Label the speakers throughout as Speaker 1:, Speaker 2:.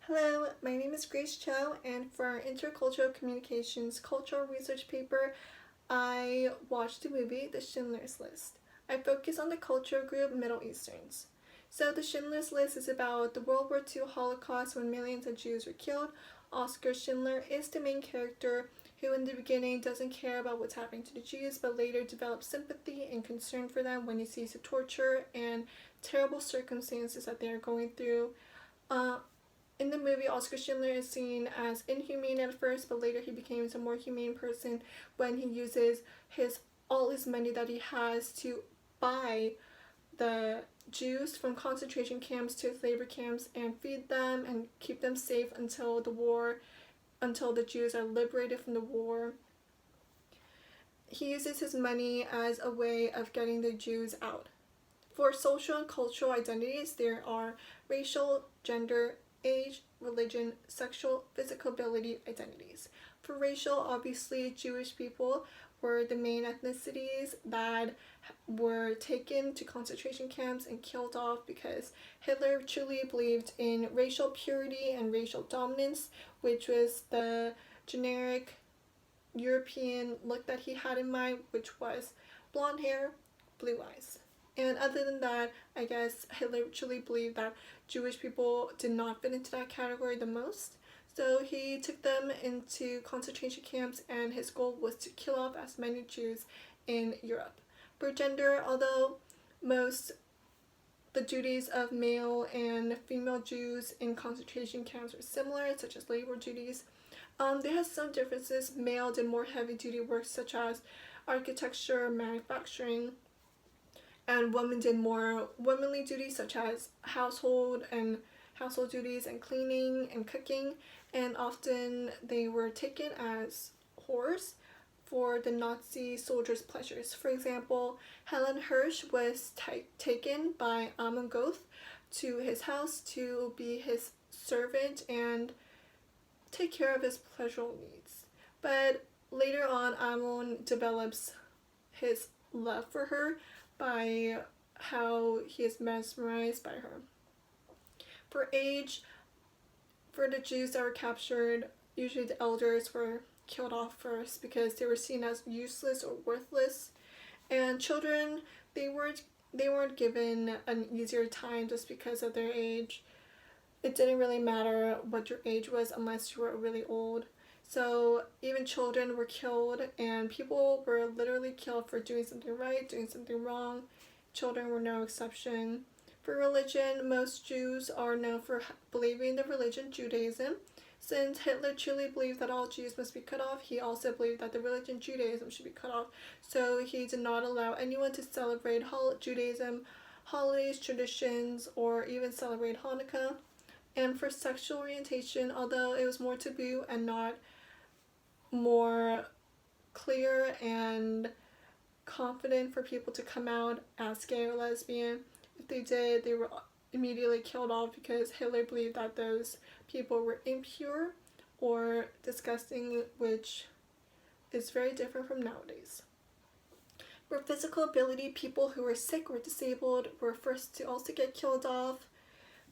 Speaker 1: Hello, my name is Grace Cho, and for our Intercultural Communications Cultural Research paper, I watched the movie The Schindler's List. I focus on the cultural group Middle Easterns. So, The Schindler's List is about the World War II Holocaust when millions of Jews were killed. Oskar Schindler is the main character who, in the beginning, doesn't care about what's happening to the Jews, but later develops sympathy and concern for them when he sees the torture and terrible circumstances that they are going through. Uh, in the movie, Oskar Schindler is seen as inhumane at first, but later he becomes a more humane person when he uses all his money that he has to buy the Jews from concentration camps to labor camps and feed them and keep them safe until the Jews are liberated from the war. He uses his money as a way of getting the Jews out. For social and cultural identities, there are racial, gender, age, religion, sexual, physical ability identities. For racial, obviously, Jewish people were the main ethnicities that were taken to concentration camps and killed off because Hitler truly believed in racial purity and racial dominance, which was the generic European look that he had in mind, which was blonde hair, blue eyes. And other than that, I guess Hitler truly believed that Jewish people did not fit into that category the most. So he took them into concentration camps, and his goal was to kill off as many Jews in Europe. For gender, although the duties of male and female Jews in concentration camps were similar, such as labor duties, they had some differences. Male did more heavy duty work such as architecture, manufacturing, and women did more womanly duties such as household duties and cleaning and cooking, and often they were taken as whores for the Nazi soldiers' pleasures. For example, Helen Hirsch was taken by Amon Goth to his house to be his servant and take care of his pleasurable needs. But later on, Amon develops his love for her by how he is mesmerized by her. For age, for the Jews that were captured, usually the elders were killed off first because they were seen as useless or worthless. And children, they weren't given an easier time just because of their age. It didn't really matter what your age was unless you were really old. So even children were killed, and people were literally killed for doing something right, doing something wrong. Children were no exception. For religion, most Jews are known for believing the religion Judaism. Since Hitler truly believed that all Jews must be cut off, he also believed that the religion Judaism should be cut off. So he did not allow anyone to celebrate Judaism holidays, traditions, or even celebrate Hanukkah. And for sexual orientation, although it was more taboo and not more clear and confident for people to come out as gay or lesbian, if they did, they were immediately killed off because Hitler believed that those people were impure or disgusting, which is very different from nowadays. For physical ability, people who were sick or disabled were first to also get killed off.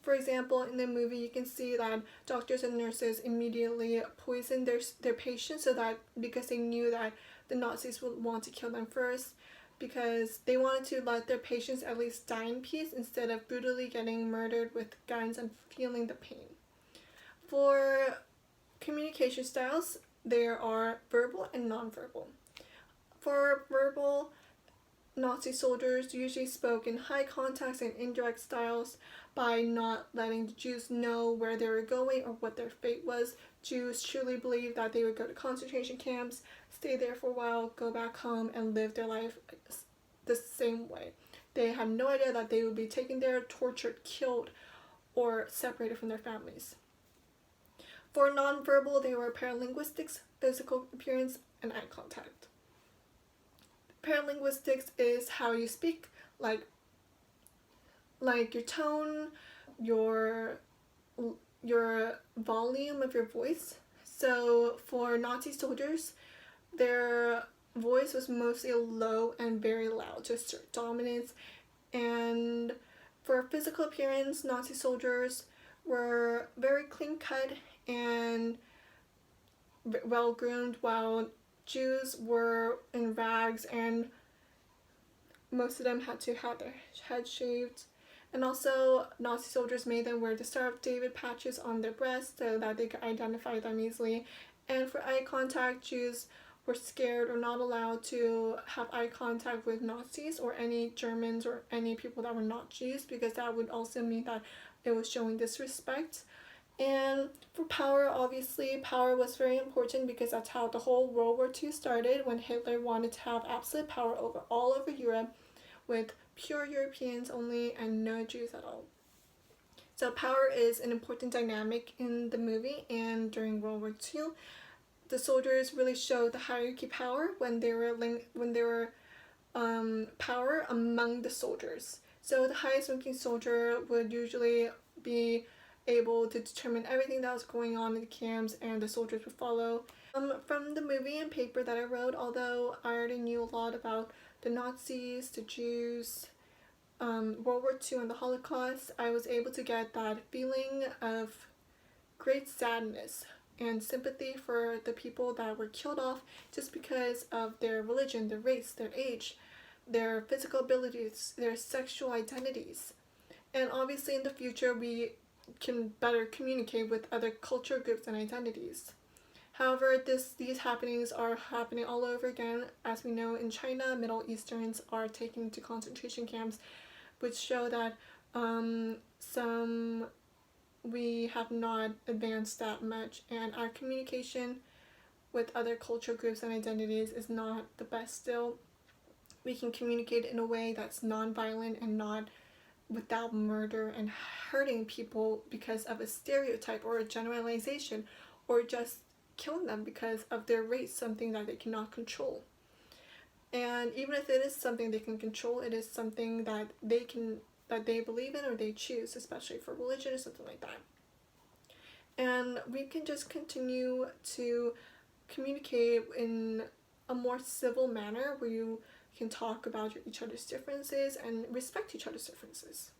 Speaker 1: For example, in the movie, you can see that doctors and nurses immediately poisoned their patients because they knew that the Nazis would want to kill them first, because they wanted to let their patients at least die in peace instead of brutally getting murdered with guns and feeling the pain. For communication styles, there are verbal and nonverbal. For verbal, Nazi soldiers usually spoke in high context and indirect styles by not letting the Jews know where they were going or what their fate was. Jews truly believed that they would go to concentration camps, stay there for a while, go back home, and live their life the same way. They had no idea that they would be taken there, tortured, killed, or separated from their families. For nonverbal, they were paralinguistics, physical appearance, and eye contact. Paralinguistics is how you speak, like your tone, your volume of your voice. So for Nazi soldiers, their voice was mostly low and very loud to assert dominance. And for physical appearance, Nazi soldiers were very clean cut and well groomed, while Jews were in rags, and most of them had to have their heads shaved. And also, Nazi soldiers made them wear the Star of David patches on their breasts so that they could identify them easily. And for eye contact, Jews were scared or not allowed to have eye contact with Nazis or any Germans or any people that were not Jews, because that would also mean that it was showing disrespect. And for power, obviously, power was very important because that's how the whole World War II started, when Hitler wanted to have absolute power over all over Europe with pure Europeans only and no Jews at all. So power is an important dynamic in the movie, and during World War II, the soldiers really showed the hierarchy power when they were power among the soldiers. So the highest ranking soldier would usually be able to determine everything that was going on in the camps, and the soldiers would follow. From the movie and paper that I wrote, although I already knew a lot about the Nazis, the Jews, World War II, and the Holocaust, I was able to get that feeling of great sadness and sympathy for the people that were killed off just because of their religion, their race, their age, their physical abilities, their sexual identities. And obviously in the future we can better communicate with other culture groups and identities. However, these happenings are happening all over again. As we know, in China, Middle Easterns are taken to concentration camps, which show that we have not advanced that much, and our communication with other culture groups and identities is not the best still. We can communicate in a way that's non-violent and not without murder and hurting people because of a stereotype or a generalization, or just killing them because of their race, something that they cannot control. And even if it is something they can control, it is something that they believe in or they choose, especially for religion or something like that. And we can just continue to communicate in a more civil manner where you can talk about each other's differences and respect each other's differences.